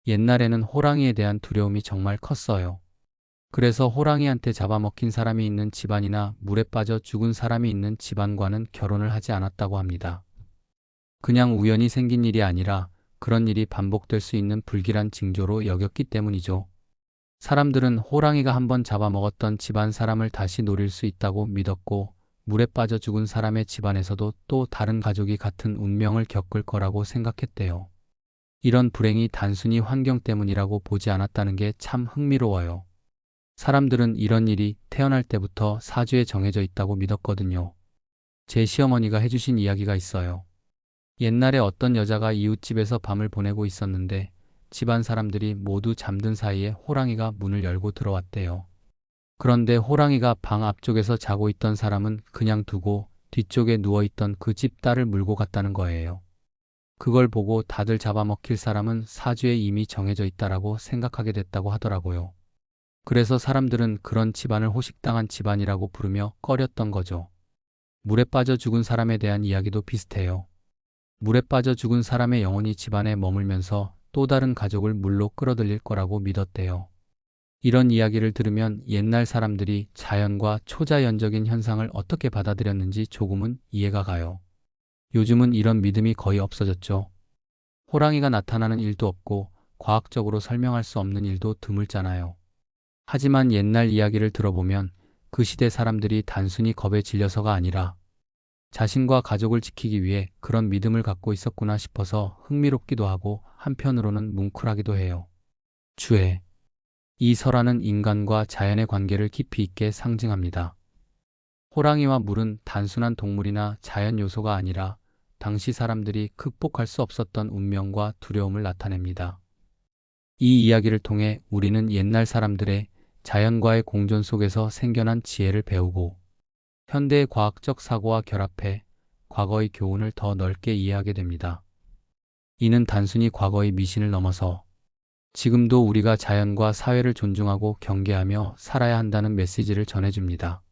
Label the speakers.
Speaker 1: 옛날에는 호랑이에 대한 두려움이 정말 컸어요. 그래서 호랑이한테 잡아먹힌 사람이 있는 집안이나 물에 빠져 죽은 사람이 있는 집안과는 결혼을 하지 않았다고 합니다. 그냥 우연히 생긴 일이 아니라 그런 일이 반복될 수 있는 불길한 징조로 여겼기 때문이죠. 사람들은 호랑이가 한번 잡아먹었던 집안 사람을 다시 노릴 수 있다고 믿었고, 물에 빠져 죽은 사람의 집안에서도 또 다른 가족이 같은 운명을 겪을 거라고 생각했대요. 이런 불행이 단순히 환경 때문이라고 보지 않았다는 게 참 흥미로워요. 사람들은 이런 일이 태어날 때부터 사주에 정해져 있다고 믿었거든요. 제 시어머니가 해주신 이야기가 있어요. 옛날에 어떤 여자가 이웃집에서 밤을 보내고 있었는데 집안 사람들이 모두 잠든 사이에 호랑이가 문을 열고 들어왔대요. 그런데 호랑이가 방 앞쪽에서 자고 있던 사람은 그냥 두고 뒤쪽에 누워있던 그 집 딸을 물고 갔다는 거예요. 그걸 보고 다들 잡아먹힐 사람은 사주에 이미 정해져 있다라고 생각하게 됐다고 하더라고요. 그래서 사람들은 그런 집안을 호식당한 집안이라고 부르며 꺼렸던 거죠. 물에 빠져 죽은 사람에 대한 이야기도 비슷해요. 물에 빠져 죽은 사람의 영혼이 집안에 머물면서 또 다른 가족을 물로 끌어들일 거라고 믿었대요. 이런 이야기를 들으면 옛날 사람들이 자연과 초자연적인 현상을 어떻게 받아들였는지 조금은 이해가 가요. 요즘은 이런 믿음이 거의 없어졌죠. 호랑이가 나타나는 일도 없고 과학적으로 설명할 수 없는 일도 드물잖아요. 하지만 옛날 이야기를 들어보면 그 시대 사람들이 단순히 겁에 질려서가 아니라 자신과 가족을 지키기 위해 그런 믿음을 갖고 있었구나 싶어서 흥미롭기도 하고 한편으로는 뭉클하기도 해요. 주해. 이 설화는 인간과 자연의 관계를 깊이 있게 상징합니다. 호랑이와 물은 단순한 동물이나 자연 요소가 아니라 당시 사람들이 극복할 수 없었던 운명과 두려움을 나타냅니다. 이 이야기를 통해 우리는 옛날 사람들의 자연과의 공존 속에서 생겨난 지혜를 배우고 현대의 과학적 사고와 결합해 과거의 교훈을 더 넓게 이해하게 됩니다. 이는 단순히 과거의 미신을 넘어서 지금도 우리가 자연과 사회를 존중하고 경계하며 살아야 한다는 메시지를 전해줍니다.